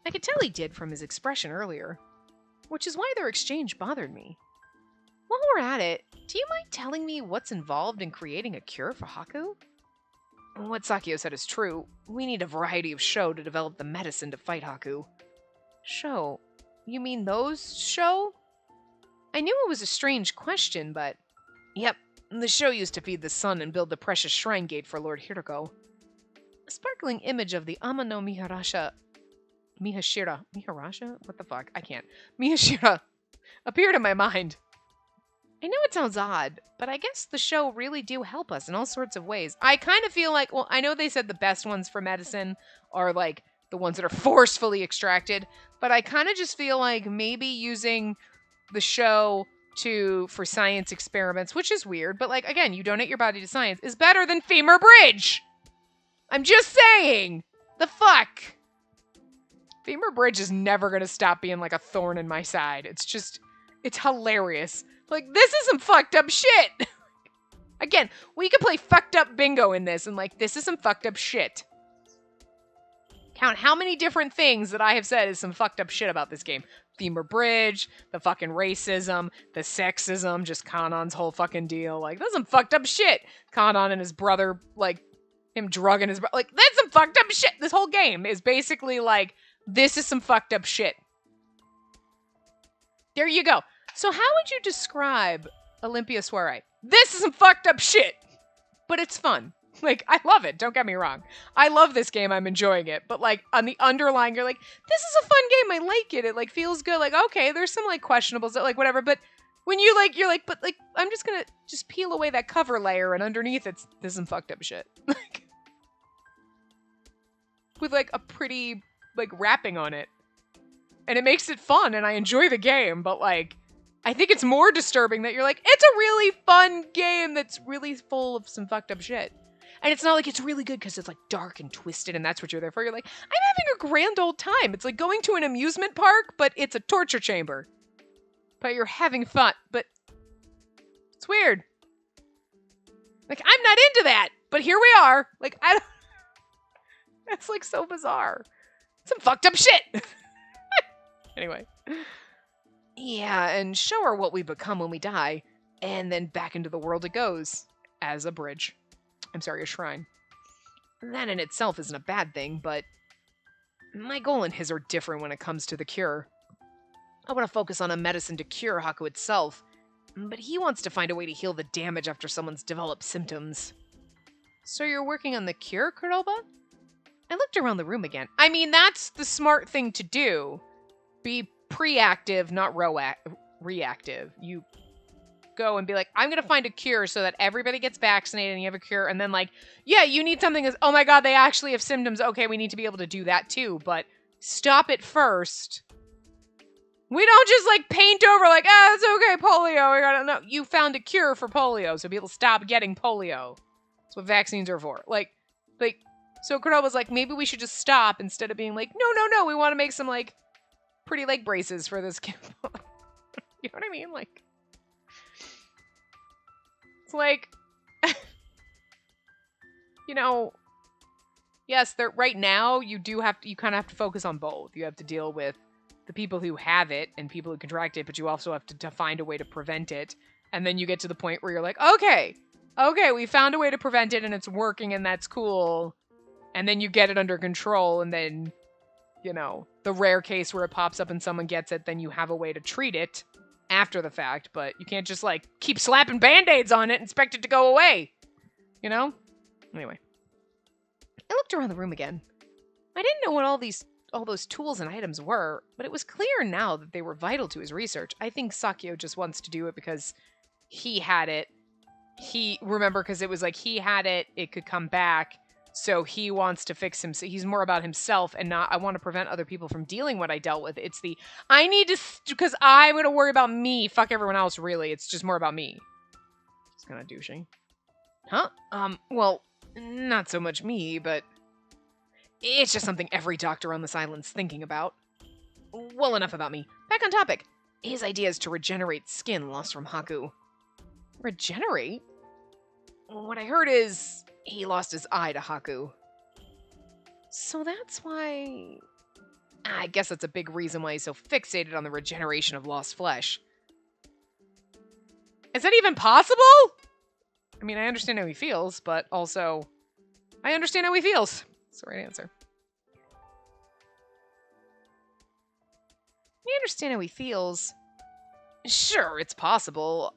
I could tell he did from his expression earlier, which is why their exchange bothered me. While we're at it, do you mind telling me what's involved in creating a cure for Haku? What Sakio said is true. We need a variety of show to develop the medicine to fight Haku. Show? You mean those show? I knew it was a strange question, but... Yep, the show used to feed the sun and build the precious shrine gate for Lord Hiroko. A sparkling image of the Ama no Mihashira... Mihashira? What the fuck? I can't. Mihashira appeared in my mind. I know it sounds odd, but I guess the show really do help us in all sorts of ways. I kind of feel like, well, I know they said the best ones for medicine are like the ones that are forcefully extracted, but I kind of just feel like maybe using the show for science experiments, which is weird, but like, again, you donate your body to science, is better than Femur Bridge. I'm just saying. The fuck? Femur Bridge is never going to stop being like a thorn in my side. It's hilarious. Like, this is some fucked up shit. Again, we could play fucked up bingo in this, and like, this is some fucked up shit. Count how many different things that I have said is some fucked up shit about this game. Femur Bridge, the fucking racism, the sexism, just Kanon's whole fucking deal. Like, that's some fucked up shit. Kanon and his brother, like, him drugging his brother. Like, that's some fucked up shit. This whole game is basically like, this is some fucked up shit. There you go. So how would you describe Olympia Soiree? This is some fucked up shit, but it's fun. Like, I love it. Don't get me wrong. I love this game. I'm enjoying it. But like on the underlying, you're like, this is a fun game. I like it. It like feels good. Like, okay, there's some like questionables that like whatever. But when you like, you're like, but like, I'm just going to just peel away that cover layer and underneath this is some fucked up shit. Like, with like a pretty like wrapping on it. And it makes it fun and I enjoy the game. But like, I think it's more disturbing that you're like, it's a really fun game that's really full of some fucked up shit. And it's not like it's really good because it's like dark and twisted and that's what you're there for. You're like, I'm having a grand old time. It's like going to an amusement park, but it's a torture chamber. But you're having fun. But it's weird. Like, I'm not into that. But here we are. Like, I don't... That's like so bizarre. Some fucked up shit. Anyway. Yeah, and show her what we become when we die, and then back into the world it goes, as a bridge. I'm sorry, a shrine. That in itself isn't a bad thing, but my goal and his are different when it comes to the cure. I want to focus on a medicine to cure Haku itself, but he wants to find a way to heal the damage after someone's developed symptoms. So you're working on the cure, Kuroba? I looked around the room again. I mean, that's the smart thing to do. Be preactive, not reactive. You go and be like, I'm going to find a cure so that everybody gets vaccinated and you have a cure. And then like, yeah, you need something that's, oh my God, they actually have symptoms. Okay, we need to be able to do that too. But stop it first We don't just, like, paint over, like, it's okay, polio. We gotta know. You found a cure for polio, so people stop getting polio. That's what vaccines are for. Like, so Cordova's like, maybe we should just stop instead of being like, no, we want to make some, like, pretty leg braces for this kid. You know what I mean? Like, it's like, you know, yes, right now you kind of have to focus on both. You have to deal with the people who have it and people who contract it, but you also have to find a way to prevent it. And then you get to the point where you're like, okay, we found a way to prevent it and it's working and that's cool. And then you get it under control, and then, you know, the rare case where it pops up and someone gets it, then you have a way to treat it after the fact, but you can't just, like, keep slapping Band-Aids on it and expect it to go away. You know? Anyway. I looked around the room again. I didn't know what all those tools and items were, but it was clear now that they were vital to his research. I think Sakio just wants to do it because he had it. Because it was like he had it, it could come back. So he wants to fix him. So he's more about himself and not, I want to prevent other people from dealing what I dealt with. It's I need to, because I'm going to worry about me. Fuck everyone else, really. It's just more about me. It's kind of douchey. Huh? Well, not so much me, but it's just something every doctor on this island's thinking about. Well, enough about me. Back on topic. His idea is to regenerate skin lost from Haku. Regenerate? What I heard is he lost his eye to Haku. So that's why... I guess that's a big reason why he's so fixated on the regeneration of lost flesh. Is that even possible? I mean, I understand how he feels, but also... I understand how he feels. That's the right answer. I understand how he feels. Sure, it's possible.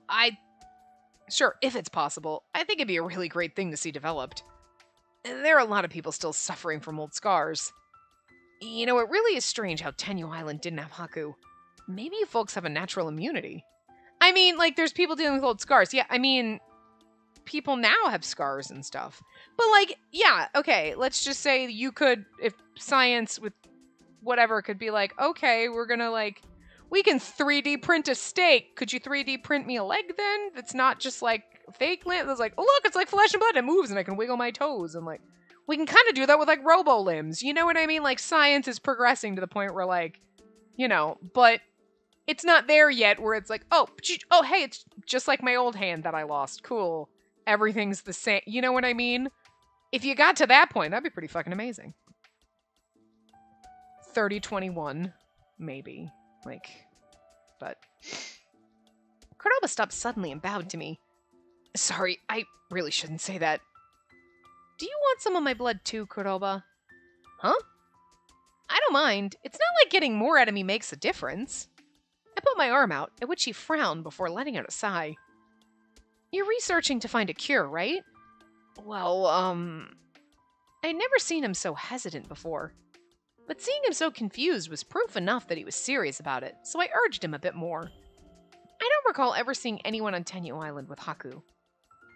Sure, if it's possible, I think it'd be a really great thing to see developed. There are a lot of people still suffering from old scars. You know, it really is strange how Tenyu Island didn't have Haku. Maybe you folks have a natural immunity. I mean, like, there's people dealing with old scars. Yeah, I mean, people now have scars and stuff. But, like, yeah, okay, let's just say you could, if science with whatever could be like, okay, we're gonna, like, we can 3D print a steak. Could you 3D print me a leg then? That's not just like fake limb. That's like, oh look, it's like flesh and blood. It moves and I can wiggle my toes. And like, we can kind of do that with like robo limbs. You know what I mean? Like science is progressing to the point where like, you know, but it's not there yet where it's like, oh, hey, it's just like my old hand that I lost. Cool. Everything's the same. You know what I mean? If you got to that point, that'd be pretty fucking amazing. 3021, maybe. Like, but... Cordoba stopped suddenly and bowed to me. Sorry, I really shouldn't say that. Do you want some of my blood too, Cordoba? Huh? I don't mind. It's not like getting more out of me makes a difference. I put my arm out, at which he frowned before letting out a sigh. You're researching to find a cure, right? Well, I'd never seen him so hesitant before. But seeing him so confused was proof enough that he was serious about it, so I urged him a bit more. I don't recall ever seeing anyone on Tenyu Island with Haku.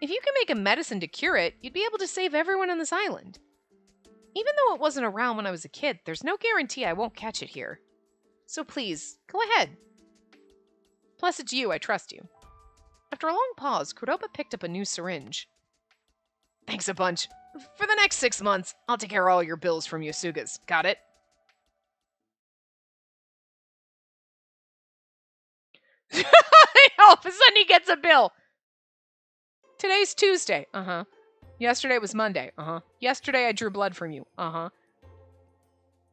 If you can make a medicine to cure it, you'd be able to save everyone on this island. Even though it wasn't around when I was a kid, there's no guarantee I won't catch it here. So please, go ahead. Plus it's you, I trust you. After a long pause, Cordoba picked up a new syringe. Thanks a bunch. For the next 6 months, I'll take care of all your bills from Yasuga's. Got it? All of a sudden he gets a bill. Today's Tuesday. Uh-huh. Yesterday was Monday. Uh-huh. Yesterday I drew blood from you. Uh-huh.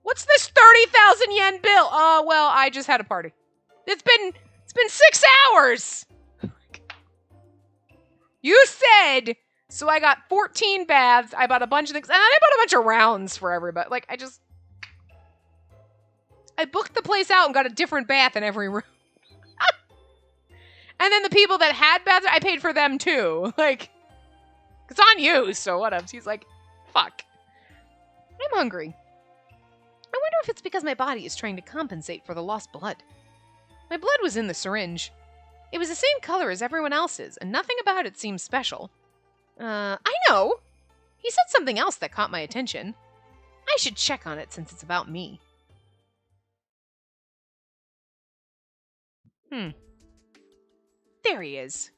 What's this 30,000 yen bill? Well, I just had a party. It's been 6 hours. You said, so I got 14 baths. I bought a bunch of things. And I bought a bunch of rounds for everybody. Like, I booked the place out and got a different bath in every room. And then the people that had baths, I paid for them too. Like, it's on you, so what else? He's like, fuck. I'm hungry. I wonder if it's because my body is trying to compensate for the lost blood. My blood was in the syringe. It was the same color as everyone else's, and nothing about it seemed special. I know! He said something else that caught my attention. I should check on it since it's about me. There he is.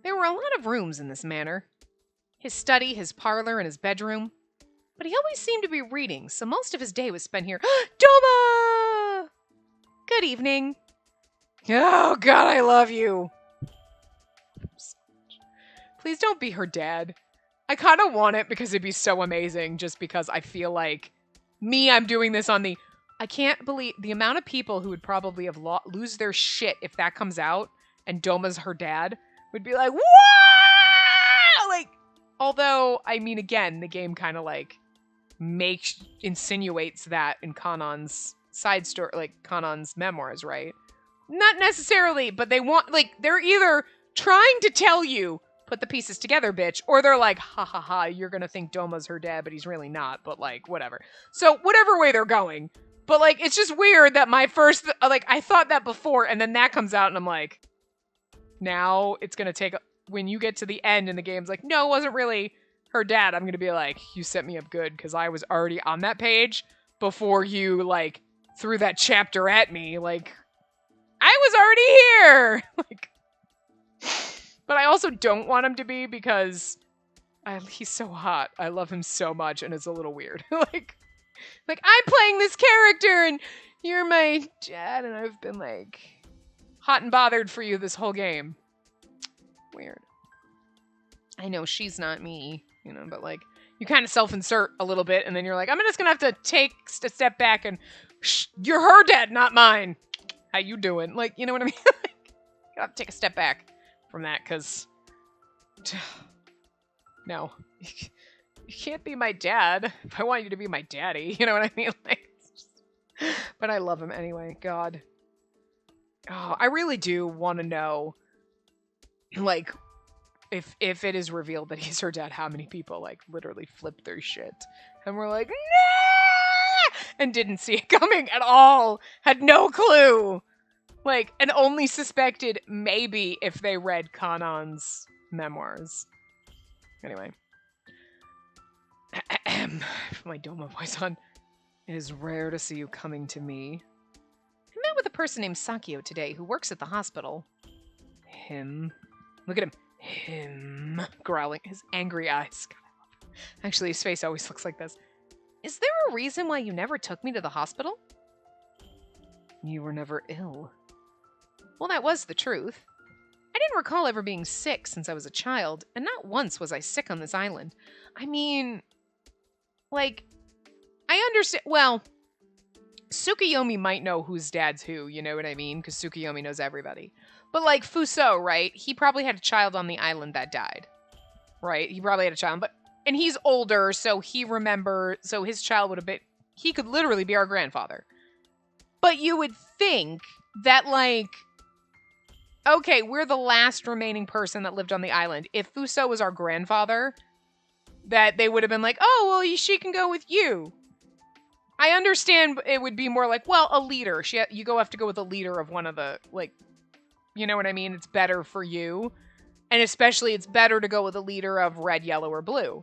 There were a lot of rooms in this manor. His study, his parlor, and his bedroom. But he always seemed to be reading, so most of his day was spent here. Doma! Good evening. Oh, God, I love you. Please don't be her dad. I kind of want it because it'd be so amazing, just because I feel like I'm doing this on the... I can't believe the amount of people who would probably have lose their shit if that comes out and Doma's her dad would be like, what? Like, although, I mean, again, the game kind of like insinuates that in Kanon's side story, like Kanon's memoirs, right? Not necessarily, but they want, like, they're either trying to tell you, put the pieces together, bitch, or they're like, ha ha ha, you're gonna think Doma's her dad, but he's really not, but like, whatever. So, whatever way they're going. But like, it's just weird that my first, like, I thought that before, and then that comes out, and I'm like, now it's gonna take, when you get to the end and the game's like, no, it wasn't really her dad, I'm gonna be like, you set me up good, because I was already on that page before you, like, threw that chapter at me, like, I was already here! Like, but I also don't want him to be because he's so hot. I love him so much, and it's a little weird. like, I'm playing this character, and you're my dad, and I've been, like, hot and bothered for you this whole game. Weird. I know she's not me, you know, but, like, you kind of self-insert a little bit, and then you're like, I'm just gonna have to take a step back and, you're her dad, not mine. How you doing? Like, you know what I mean? You have to take a step back from that, because no, you can't be my dad if I want you to be my daddy, you know what I mean? Like, but I love him anyway. God, oh, I really do want to know, like, if it is revealed that he's her dad, how many people like literally flipped their shit and were like, nah! And didn't see it coming at all, had no clue. Like, and only suspected maybe if they read Kanon's memoirs. Anyway. My Doma voice on. It is rare to see you coming to me. I met with a person named Sakio today who works at the hospital. Him. Look at him. Him. Growling. His angry eyes. God, actually, his face always looks like this. Is there a reason why you never took me to the hospital? You were never ill. Well, that was the truth. I didn't recall ever being sick since I was a child, and not once was I sick on this island. I mean, like, I understand. Well, Tsukuyomi might know whose dad's who, you know what I mean? Because Tsukuyomi knows everybody. But, like, Fuso, right? He probably had a child on the island that died. Right? He probably had a child. And he's older, so so his child would have been, he could literally be our grandfather. But you would think that, like, okay, we're the last remaining person that lived on the island. If Fuso was our grandfather, that they would have been like, oh, well, she can go with you. I understand it would be more like, well, a leader. You have to go with a leader of one of the, like, you know what I mean? It's better for you. And especially it's better to go with a leader of red, yellow, or blue.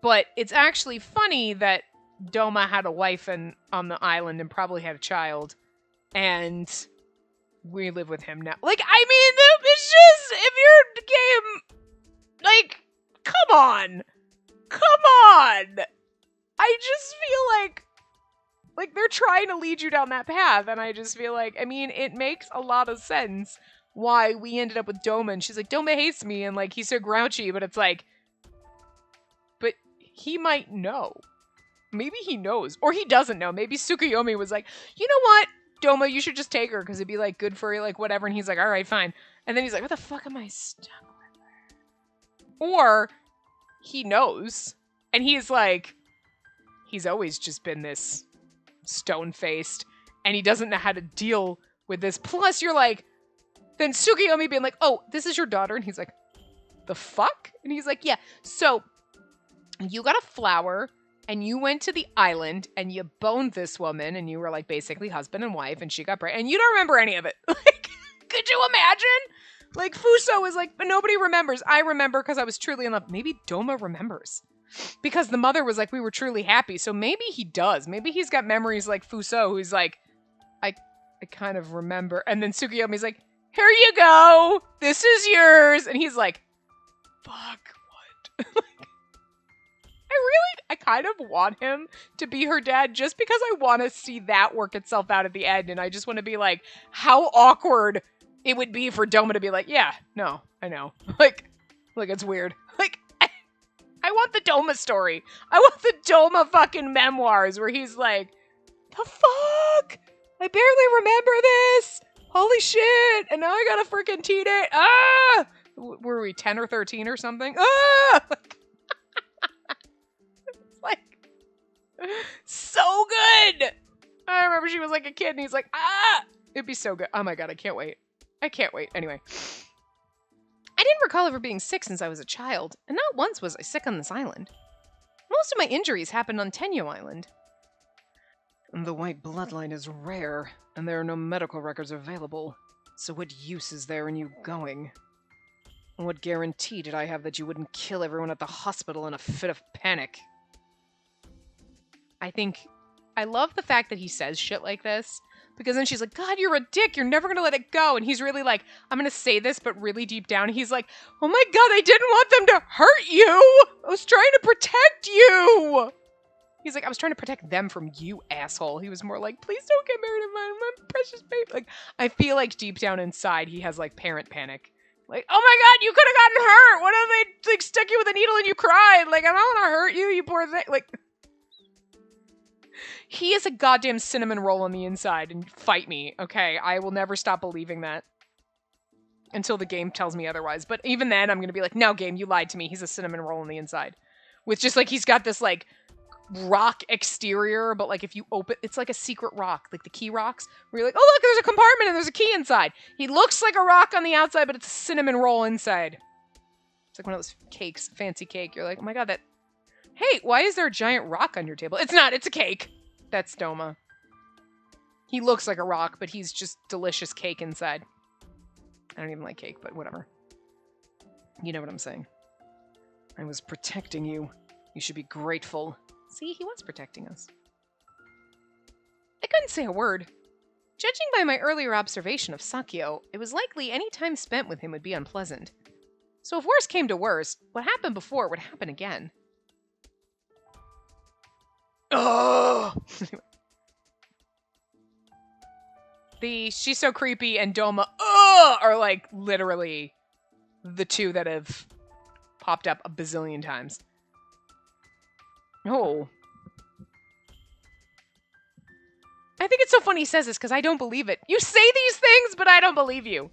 But it's actually funny that Doma had a wife on the island and probably had a child. And we live with him now. Like, I mean, it's just, if you're game, like, come on. Come on. I just feel like they're trying to lead you down that path. And I just feel like, I mean, it makes a lot of sense why we ended up with Doma. And she's like, Doma hates me. And, like, he's so grouchy. But it's like, but he might know. Maybe he knows. Or he doesn't know. Maybe Tsukuyomi was like, you know what? Doma, you should just take her because it'd be, like, good for you, like, whatever. And he's like, all right, fine. And then he's like, what the fuck am I stuck with her? Or he knows. And he's like, he's always just been this stone-faced. And he doesn't know how to deal with this. Plus, you're like, then Tsukuyomi being like, oh, this is your daughter. And he's like, the fuck? And he's like, yeah. So, you got a flower. And you went to the island and you boned this woman and you were like basically husband and wife and she got pregnant and you don't remember any of it. Like, could you imagine? Like, Fuso is like, but nobody remembers. I remember because I was truly in love. Maybe Doma remembers because the mother was like, we were truly happy. So maybe he does. Maybe he's got memories like Fuso who's like, I kind of remember. And then Tsukuyomi's like, here you go. This is yours. And he's like, fuck, what? I kind of want him to be her dad just because I want to see that work itself out at the end. And I just want to be like, how awkward it would be for Doma to be like, yeah, no, I know. Like it's weird. Like, I want the Doma story. I want the Doma fucking memoirs where he's like, the fuck? I barely remember this. Holy shit. And now I gotta freaking teat it. Ah! Were we 10 or 13 or something? Ah! It's like, so good. I remember she was like a kid and he's like, ah! It'd be so good. Oh my god, I can't wait. I can't wait. Anyway. I didn't recall ever being sick since I was a child, and not once was I sick on this island. Most of my injuries happened on Tenyo Island. The white bloodline is rare, and there are no medical records available. So what use is there in you going? What guarantee did I have that you wouldn't kill everyone at the hospital in a fit of panic? I love the fact that he says shit like this, because then she's like, God, you're a dick. You're never going to let it go. And he's really like, I'm going to say this, but really deep down, he's like, oh my God, I didn't want them to hurt you. I was trying to protect you. He's like, I was trying to protect them from you, asshole. He was more like, please don't get married to my precious baby. Like, I feel like deep down inside, he has like parent panic. Like, oh my God, you could have gotten hurt. What if they like stuck you with a needle and you cried? Like, I don't want to hurt you, you poor thing. Like, he is a goddamn cinnamon roll on the inside, and fight me, okay? I will never stop believing that until the game tells me otherwise. But even then, I'm going to be like, no, game, you lied to me. He's a cinnamon roll on the inside. With just, like, he's got this, like, rock exterior, but, like, if you open, it's like a secret rock, like the key rocks, where you're like, oh, look, there's a compartment and there's a key inside. He looks like a rock on the outside, but it's a cinnamon roll inside. It's like one of those cakes, fancy cake. You're like, oh my God, that... Hey, why is there a giant rock on your table? It's not, it's a cake. That's Doma. He looks like a rock, but he's just delicious cake inside. I don't even like cake, but whatever. You know what I'm saying. I was protecting you. You should be grateful. See, he was protecting us. I couldn't say a word. Judging by my earlier observation of Sakyo, it was likely any time spent with him would be unpleasant. So if worse came to worse, what happened before would happen again. Oh! She's so creepy and Doma are like literally the two that have popped up a bazillion times. Oh. I think it's so funny he says this because I don't believe it. You say these things, but I don't believe you.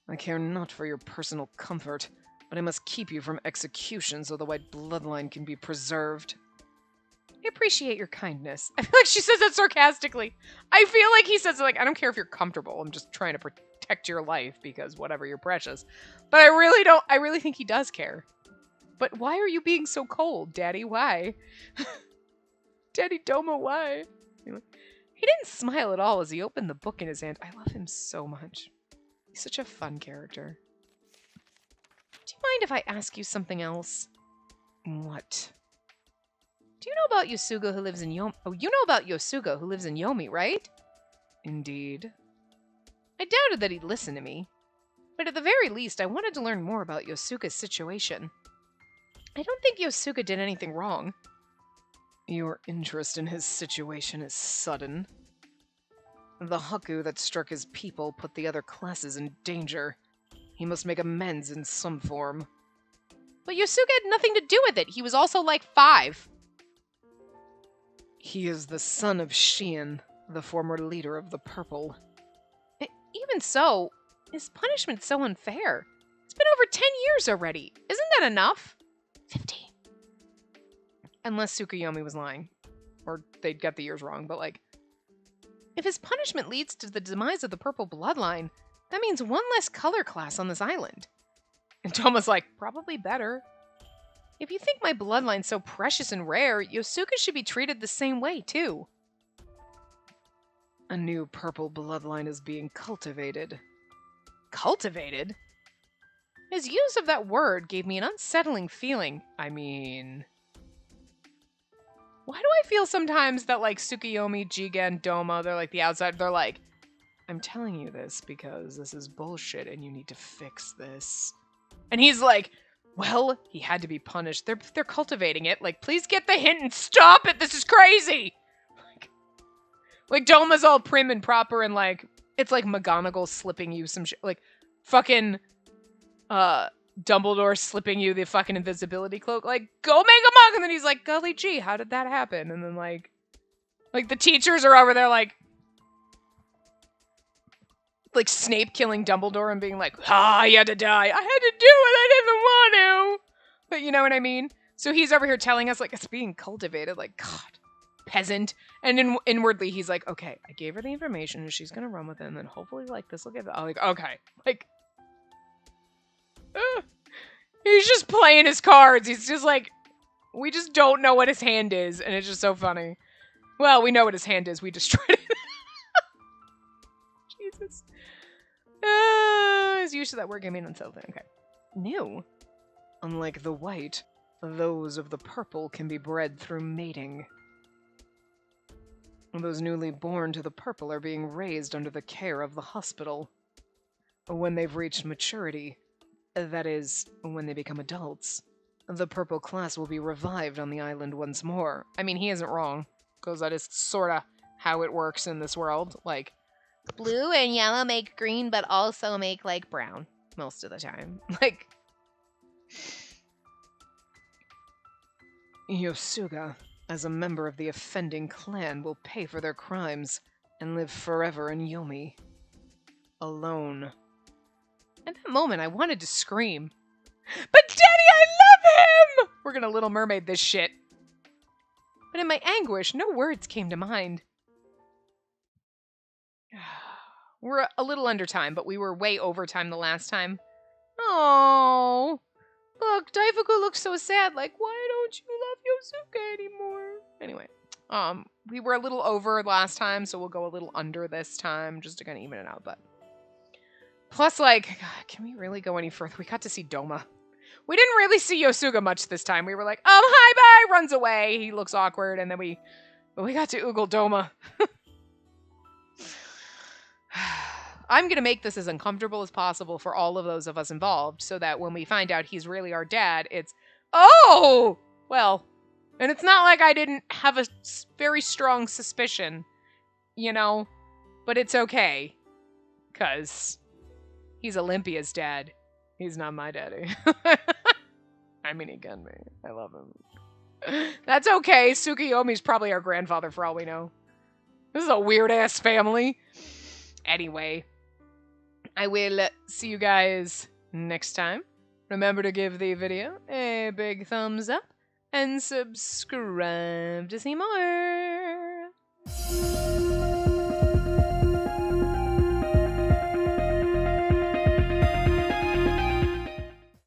I care not for your personal comfort, but I must keep you from execution so the white bloodline can be preserved. I appreciate your kindness. I feel like she says that sarcastically. I feel like he says, like, I don't care if you're comfortable. I'm just trying to protect your life because whatever, you're precious. But I really think he does care. But why are you being so cold, Daddy? Why? Daddy Doma, why? He didn't smile at all as he opened the book in his hand. I love him so much. He's such a fun character. Do you mind if I ask you something else? What? Do you know about Yosuga who lives in Yomi? Oh, you know about Yosuga who lives in Yomi, right? Indeed. I doubted that he'd listen to me. But at the very least, I wanted to learn more about Yosuga's situation. I don't think Yosuga did anything wrong. Your interest in his situation is sudden. The Haku that struck his people put the other classes in danger. He must make amends in some form. But Yosuga had nothing to do with it. He was also like 5. He is the son of Shien, the former leader of the Purple. Even so, his punishment's so unfair. It's been over 10 years already. Isn't that enough? 15. Unless Tsukuyomi was lying. Or they'd got the years wrong, but like... If his punishment leads to the demise of the Purple bloodline, that means one less color class on this island. And Toma's like, probably better. If you think my bloodline's so precious and rare, Yosuga should be treated the same way, too. A new Purple bloodline is being cultivated. Cultivated? His use of that word gave me an unsettling feeling. I mean... Why do I feel sometimes that, like, Tsukuyomi, Jigen, Doma, they're, like, the outside, they're, like, I'm telling you this because this is bullshit and you need to fix this. And he's like, well, he had to be punished. They're cultivating it. Like, please get the hint and stop it. This is crazy. Like Doma's all prim and proper and like, it's like McGonagall slipping you some shit. Like, fucking, Dumbledore slipping you the fucking invisibility cloak. Like, go make a mug. And then he's like, golly gee, how did that happen? And then like the teachers are over there like Snape killing Dumbledore and being like, he had to die. I had to do it. I didn't want to. But you know what I mean? So he's over here telling us, like, it's being cultivated. Like, God, peasant. And inwardly, he's like, okay, I gave her the information and she's going to run with it. And then hopefully, like, this will get... I'm like, okay. Like, he's just playing his cards. He's just like, we just don't know what his hand is. And it's just so funny. Well, we know what his hand is. We destroyed it. Jesus. Is used to that word gaming on something. Okay. New. Unlike the white, those of the purple can be bred through mating. Those newly born to the purple are being raised under the care of the hospital. When they've reached maturity, that is, when they become adults, the purple class will be revived on the island once more. I mean, he isn't wrong, because that is sort of how it works in this world. Like, blue and yellow make green, but also make, like, brown most of the time. Like, Yosuga, as a member of the offending clan, will pay for their crimes and live forever in Yomi. Alone. At that moment, I wanted to scream. But Daddy, I love him! We're gonna Little Mermaid this shit. But in my anguish, no words came to mind. We're a little under time, but we were way over time the last time. Oh, look, Daifuku looks so sad. Like, why don't you love Yosuke anymore? Anyway, we were a little over last time, so we'll go a little under this time just to kind of even it out. But plus, like, God, can we really go any further? We got to see Doma. We didn't really see Yosuga much this time. We were like, hi, bye, runs away. He looks awkward, and then we got to oogle Doma. I'm going to make this as uncomfortable as possible for all of those of us involved so that when we find out he's really our dad, it's, oh! Well, and it's not like I didn't have a very strong suspicion, you know? But it's okay. Because he's Olympia's dad. He's not my daddy. I mean, he can be. I love him. That's okay. Tsukiyomi's probably our grandfather for all we know. This is a weird-ass family. Anyway, I will see you guys next time. Remember to give the video a big thumbs up and subscribe to see more.